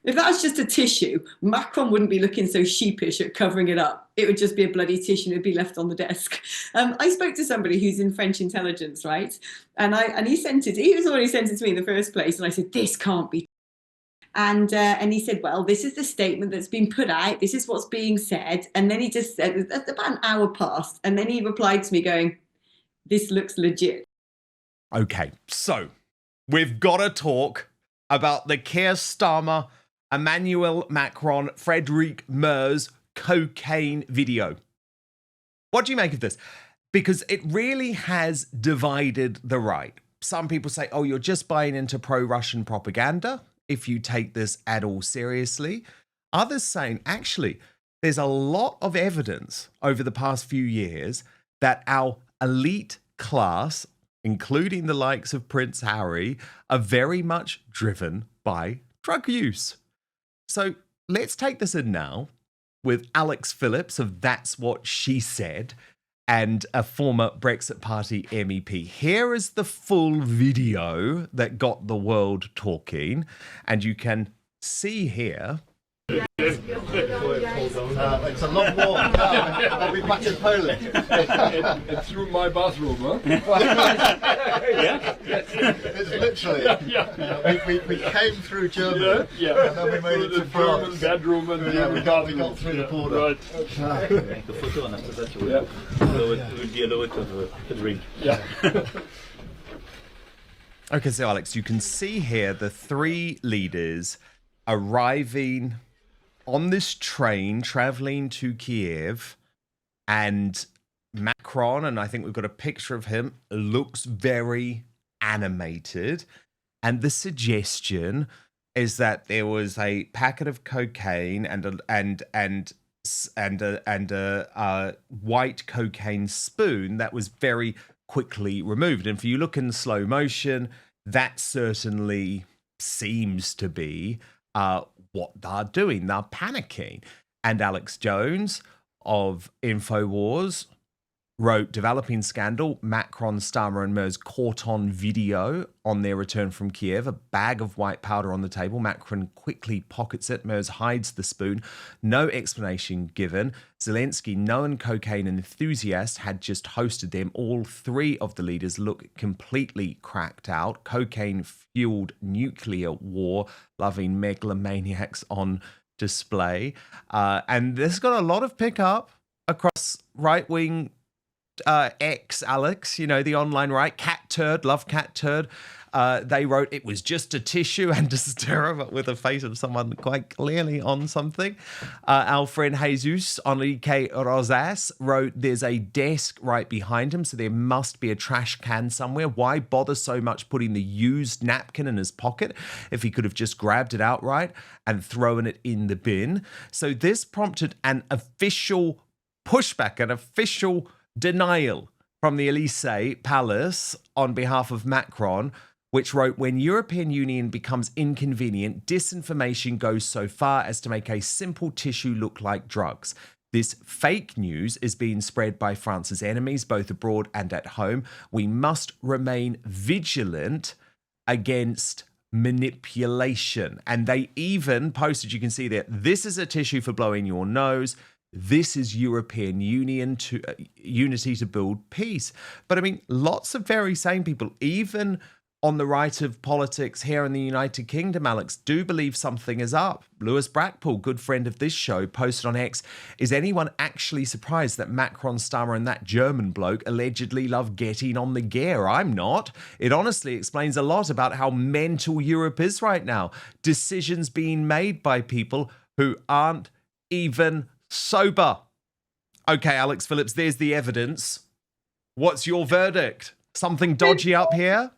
if that was just a tissue, Macron wouldn't be looking so sheepish at covering it up. It would just be a bloody tissue and it'd be left on the desk. I spoke to somebody who's in French intelligence, right? And he was the one who sent it to me in the first place. And I said, this can't be. And he said, well, this is the statement that's been put out. This is what's being said. And then he just said, about an hour passed. And then he replied to me going, this looks legit. Okay, so we've got to talk about the Keir Starmer, Emmanuel Macron, Friedrich Merz cocaine video. What do you make of this? Because it really has divided the right. Some people say, oh, you're just buying into pro-Russian propaganda if you take this at all seriously. Others saying, actually, there's a lot of evidence over the past few years that our elite class, including the likes of Prince Harry, are very much driven by drug use. So let's take this in now with Alex Phillips of That's What She Said and a former Brexit Party MEP. Here is the full video that got the world talking, and you can see here. It's a long walk. I'll be back in Poland. And through my bathroom, huh? Yeah? It's literally. We came through Germany, and then we made it to France. German bedroom and we got through the border. Right. Make the photo and after that we'll be allowed to have a drink. Yeah. Okay, so Alex, you can see here the three leaders arriving on this train traveling to Kiev, and Macron, and I think we've got a picture of him, looks very animated. And the suggestion is that there was a packet of cocaine and a white cocaine spoon that was very quickly removed. And if you look in slow motion, that certainly seems to be what they're doing. They're panicking. And Alex Jones of InfoWars wrote, developing scandal, Macron, Starmer and Merz caught on video on their return from Kiev, a bag of white powder on the table. Macron quickly pockets it. Merz hides the spoon. No explanation given. Zelensky, known cocaine enthusiast, had just hosted them. All three of the leaders look completely cracked out. Cocaine-fueled nuclear war, loving megalomaniacs on display. And this got a lot of pickup across right-wing X, Alex, you know, the online right, cat turd, love cat turd. They wrote it was just a tissue and a stirrer, but with a face of someone quite clearly on something. Our friend Jesus Enrique Rosas wrote there's a desk right behind him, so there must be a trash can somewhere. Why bother so much putting the used napkin in his pocket if he could have just grabbed it outright and thrown it in the bin? So this prompted an official pushback, an official denial from the Elysee Palace on behalf of Macron, which wrote, when European Union becomes inconvenient, disinformation goes so far as to make a simple tissue look like drugs. This fake news is being spread by France's enemies, both abroad and at home. We must remain vigilant against manipulation. And they even posted, you can see there, this is a tissue for blowing your nose. This is European Union to unity to build peace. But I mean, lots of very sane people, even on the right of politics here in the United Kingdom, Alex, do believe something is up. Lewis Brackpool, good friend of this show, posted on X, is anyone actually surprised that Macron, Starmer and that German bloke allegedly love getting on the gear? I'm not. It honestly explains a lot about how mental Europe is right now. Decisions being made by people who aren't even sober. Okay, Alex Phillips, there's the evidence. What's your verdict? Something dodgy up here?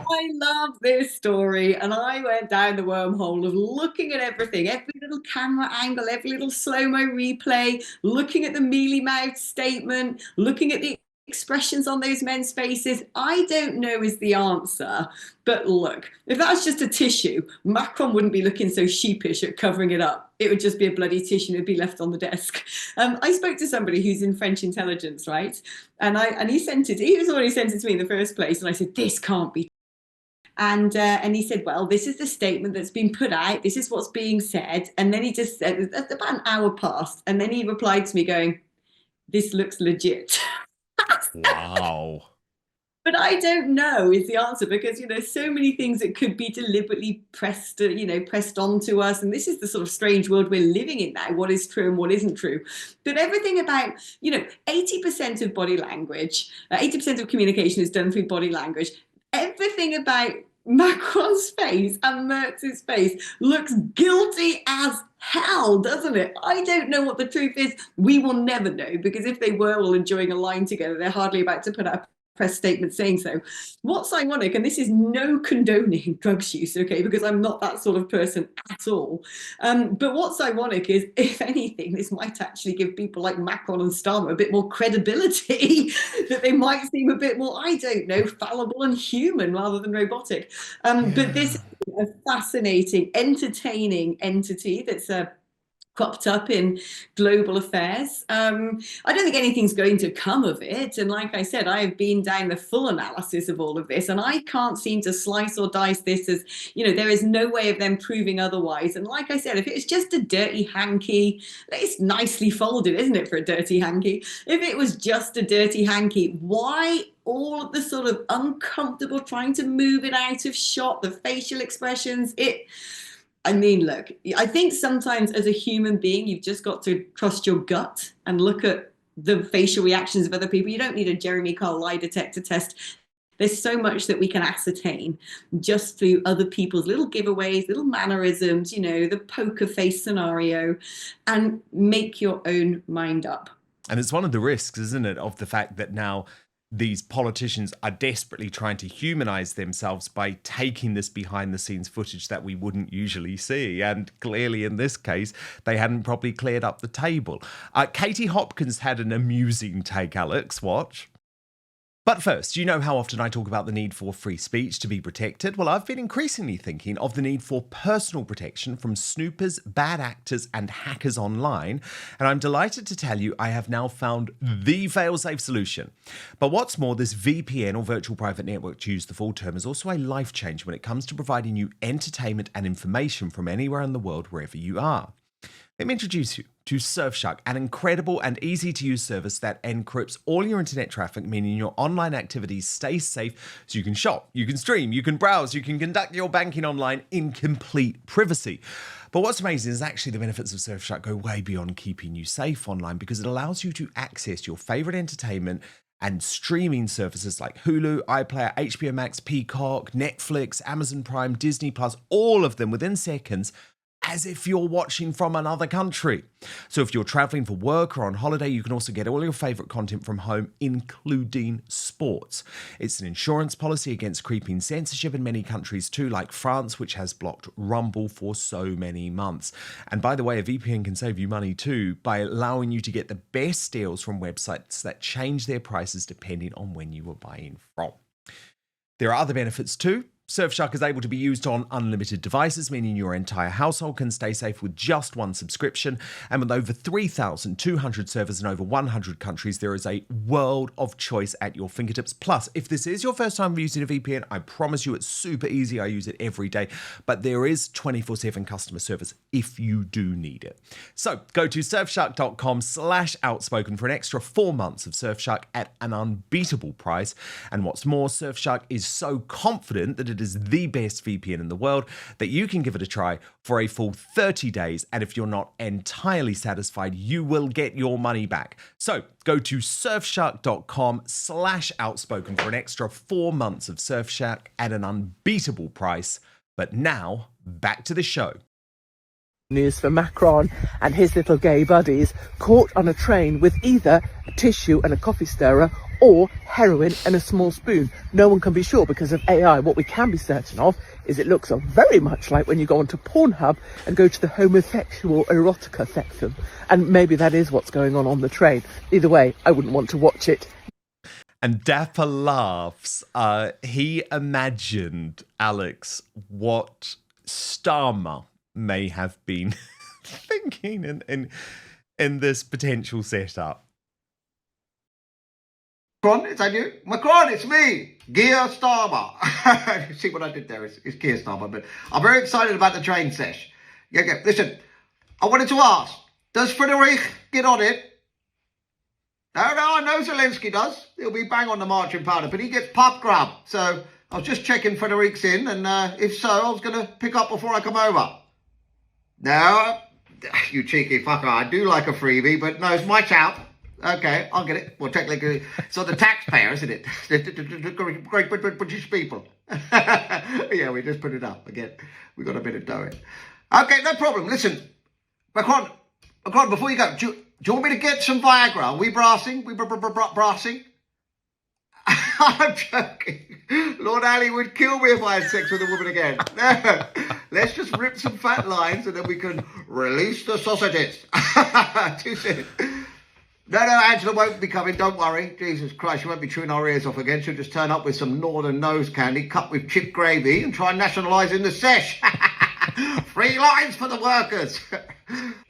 I love this story, and I went down the wormhole of looking at everything, every little camera angle, every little slow-mo replay, looking at the mealy-mouthed statement, looking at the expressions on those men's faces. I don't know is the answer, but look, if that's just a tissue, Macron wouldn't be looking so sheepish at covering it up. It would just be a bloody tissue and it'd be left on the desk. I spoke to somebody who's in French intelligence, right? And he was the one who sent it to me in the first place, and I said, this can't be. And he said, well, this is the statement that's been put out. This is what's being said. And then he just said, about an hour passed. And then he replied to me going, this looks legit. Wow. But I don't know is the answer, because, so many things that could be deliberately pressed onto us. And this is the sort of strange world we're living in now, what is true and what isn't true. But everything about, 80% of body language, 80% of communication is done through body language. Everything about Macron's face and Merz's face looks guilty as hell, doesn't it? I don't know what the truth is. We will never know, because if they were all enjoying a line together, they're hardly about to put out press statement saying so. What's ironic, and this is no condoning drugs use, okay, because I'm not that sort of person at all. But what's ironic is, if anything, this might actually give people like Macron and Starmer a bit more credibility, that they might seem a bit more, I don't know, fallible and human rather than robotic. But this is a fascinating, entertaining entity that's cropped up in global affairs. I don't think anything's going to come of it. And like I said, I have been down the full analysis of all of this, and I can't seem to slice or dice this as, there is no way of them proving otherwise. And like I said, if it's just a dirty hanky, it's nicely folded, isn't it, for a dirty hanky? If it was just a dirty hanky, why all of the sort of uncomfortable trying to move it out of shot, the facial expressions, look, I think sometimes as a human being, you've just got to trust your gut and look at the facial reactions of other people. You don't need a Jeremy Kyle lie detector test. There's so much that we can ascertain just through other people's little giveaways, little mannerisms, the poker face scenario, and make your own mind up. And it's one of the risks, isn't it, of the fact that now these politicians are desperately trying to humanize themselves by taking this behind the scenes footage that we wouldn't usually see. And clearly in this case, they hadn't properly cleared up the table. Katie Hopkins had an amusing take, Alex. Watch. But first, you know how often I talk about the need for free speech to be protected? Well, I've been increasingly thinking of the need for personal protection from snoopers, bad actors, and hackers online. And I'm delighted to tell you I have now found the fail-safe solution. But what's more, this VPN, or virtual private network to use the full term, is also a life change when it comes to providing you entertainment and information from anywhere in the world, wherever you are. Let me introduce you to Surfshark, an incredible and easy-to-use service that encrypts all your internet traffic, meaning your online activities stay safe so you can shop, you can stream, you can browse, you can conduct your banking online in complete privacy. But what's amazing is actually the benefits of Surfshark go way beyond keeping you safe online, because it allows you to access your favorite entertainment and streaming services like Hulu, iPlayer, HBO Max, Peacock, Netflix, Amazon Prime, Disney Plus, all of them within seconds, as if you're watching from another country. So if you're traveling for work or on holiday, you can also get all your favorite content from home, including sports. It's an insurance policy against creeping censorship in many countries too, like France, which has blocked Rumble for so many months. And by the way, a VPN can save you money too by allowing you to get the best deals from websites that change their prices depending on when you were buying from. There are other benefits too. Surfshark is able to be used on unlimited devices, meaning your entire household can stay safe with just one subscription. And with over 3,200 servers in over 100 countries, there is a world of choice at your fingertips. Plus, if this is your first time using a VPN, I promise you it's super easy. I use it every day. But there is 24/7 customer service if you do need it. So go to surfshark.com/outspoken for an extra 4 months of Surfshark at an unbeatable price. And what's more, Surfshark is so confident that it is the best VPN in the world that you can give it a try for a full 30 days. And if you're not entirely satisfied, you will get your money back. So go to surfshark.com/outspoken for an extra 4 months of Surfshark at an unbeatable price. But now, back to the show. News for Macron and his little gay buddies caught on a train with either a tissue and a coffee stirrer or heroin and a small spoon. No one can be sure because of AI. What we can be certain of is it looks very much like when you go onto Pornhub and go to the homosexual erotica section. And maybe that is what's going on the train. Either way, I wouldn't want to watch it. And Dapper laughs. He imagined, Alex, what Starmer may have been thinking in this potential setup. Macron, is that you? Macron, it's me, Keir Starmer. See what I did there? It's Keir Starmer, but I'm very excited about the train sesh. Yeah, listen, I wanted to ask, does Friedrich get on it? No, I know Zelensky does. He'll be bang on the marching powder, but he gets pub grub. So I was just checking Friedrich's in, and if so, I was going to pick up before I come over. No, you cheeky fucker, I do like a freebie, but no, it's my chap. Okay, I'll get it. Well, technically, it's on the taxpayer, isn't it? Great British people. Yeah, we just put it up again. We got a bit of dough in. Okay, no problem. Listen, Macron, before you go, do you want me to get some Viagra? Are we brassing? Brassing? I'm joking. Lord Ali would kill me if I had sex with a woman again. No. Let's just rip some fat lines and then we can release the sausages. Too soon. No, Angela won't be coming, don't worry. Jesus Christ, she won't be chewing our ears off again. She'll just turn up with some Northern nose candy cut with chip gravy and try nationalising the sesh. Free lines for the workers.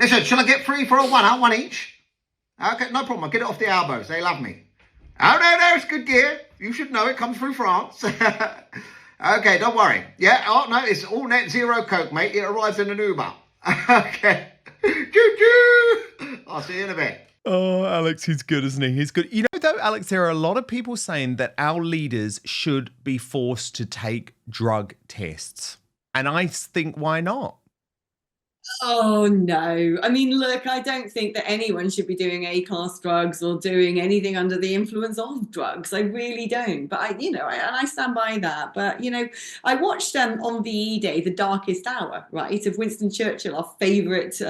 Listen, shall I get free for a one each? Okay, no problem. I'll get it off the elbows. They love me. Oh, no, it's good gear. You should know it comes through France. Okay, don't worry. Yeah, oh, no, it's all net zero Coke, mate. It arrives in an Uber. Okay. Choo-choo. I'll see you in a bit. Oh, Alex, he's good, isn't he? He's good. You know, though, Alex, there are a lot of people saying that our leaders should be forced to take drug tests. And I think, why not? Oh, no. I mean, look, I don't think that anyone should be doing A-class drugs or doing anything under the influence of drugs. I really don't. But I stand by that. But, I watched on VE Day, The Darkest Hour, right, of Winston Churchill, our favourite,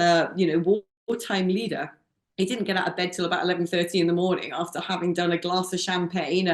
wartime leader. He didn't get out of bed till about 11:30 in the morning after having done a glass of champagne,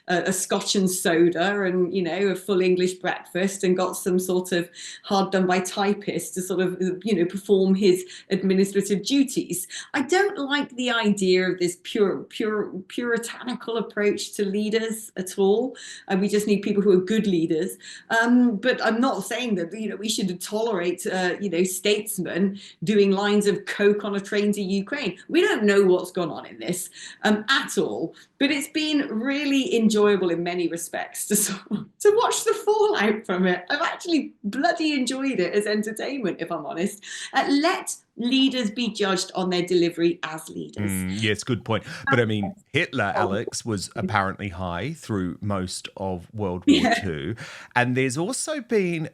a scotch and soda, and a full English breakfast, and got some sort of hard done by typist to sort of perform his administrative duties. I don't like the idea of this puritanical approach to leaders at all. And we just need people who are good leaders. But I'm not saying that we should tolerate statesmen doing lines of coke on a train to Ukraine. We don't know what's gone on in this at all, but it's been really enjoyable in many respects to watch the fallout from it. I've actually bloody enjoyed it as entertainment, if I'm honest. Let leaders be judged on their delivery as leaders. Yes, good point. But I mean, Hitler, Alex, was apparently high through most of World War II. And there's also been,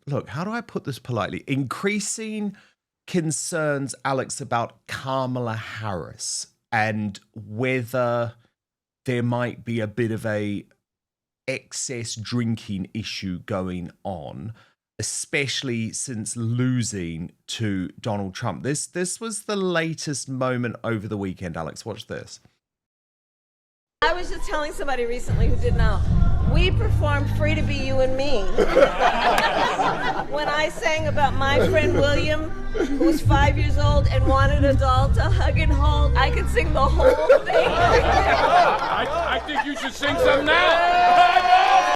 look, how do I put this politely? Increasing concerns, Alex, about Kamala Harris and whether there might be a bit of a excess drinking issue going on, especially since losing to Donald Trump. This was the latest moment over the weekend, Alex. Watch this. I was just telling somebody recently who didn't know, we performed Free to Be You and Me. When I sang about my friend William, who was 5 years old and wanted a doll to hug and hold, I could sing the whole thing. I think you should sing some now.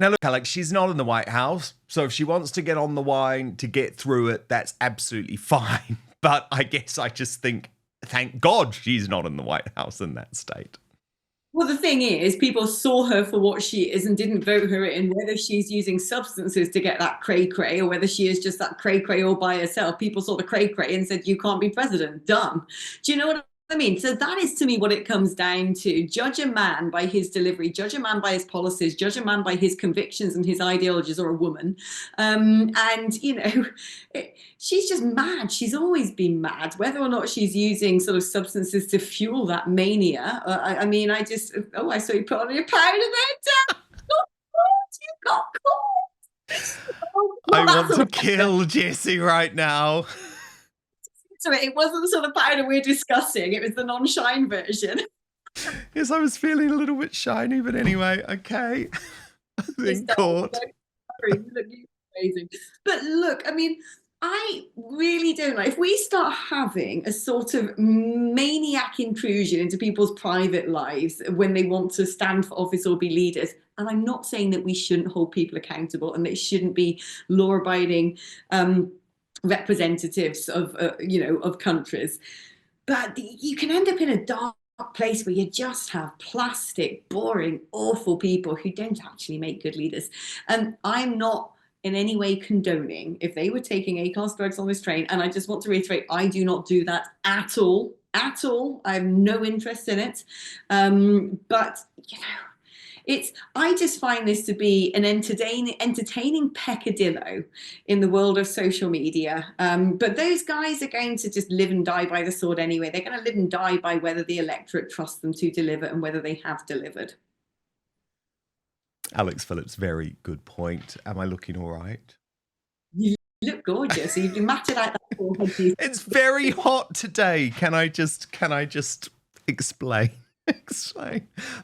Now, look, Alex, she's not in the White House, so if she wants to get on the wine to get through it, that's absolutely fine. But I guess I just think, thank God she's not in the White House in that state. Well, the thing is, people saw her for what she is and didn't vote her in, whether she's using substances to get that cray-cray or whether she is just that cray-cray all by herself. People saw the cray-cray and said, you can't be president. Done. Do you know what I mean? So that is, to me, what it comes down to. Judge a man by his delivery, judge a man by his policies, judge a man by his convictions and his ideologies, or a woman. She's just mad. She's always been mad, whether or not she's using sort of substances to fuel that mania. I saw you put on your powder there, you got caught. I want to kill Jessie right now. It wasn't the sort of powder we're discussing. It was the non-shine version. Yes, I was feeling a little bit shiny, but anyway, okay. I've been caught. Amazing. But look, I mean, I really don't know. If we start having a sort of maniac intrusion into people's private lives when they want to stand for office or be leaders, and I'm not saying that we shouldn't hold people accountable and they shouldn't be law-abiding representatives of countries, but you can end up in a dark place where you just have plastic, boring, awful people who don't actually make good leaders. And I'm not in any way condoning if they were taking A-class drugs on this train. And I just want to reiterate, I do not do that at all. At all. I have no interest in it. But, you know, I just find this to be an entertaining peccadillo in the world of social media. But those guys are going to just live and die by the sword anyway. They're going to live and die by whether the electorate trusts them to deliver and whether they have delivered. Alex Phillips, very good point. Am I looking all right? You look gorgeous. You matted out that forehead. It's very hot today. Can I just explain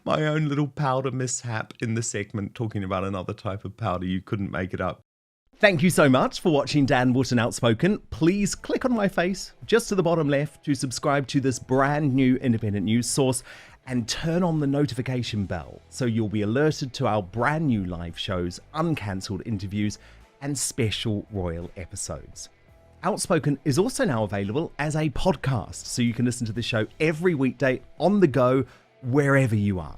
my own little powder mishap in the segment talking about another type of powder? You couldn't make it up. Thank you so much for watching Dan Wootton Outspoken. Please click on my face just to the bottom left to subscribe to this brand new independent news source and turn on the notification bell so you'll be alerted to our brand new live shows, uncancelled interviews, and special royal episodes. Outspoken is also now available as a podcast, so you can listen to the show every weekday on the go, wherever you are.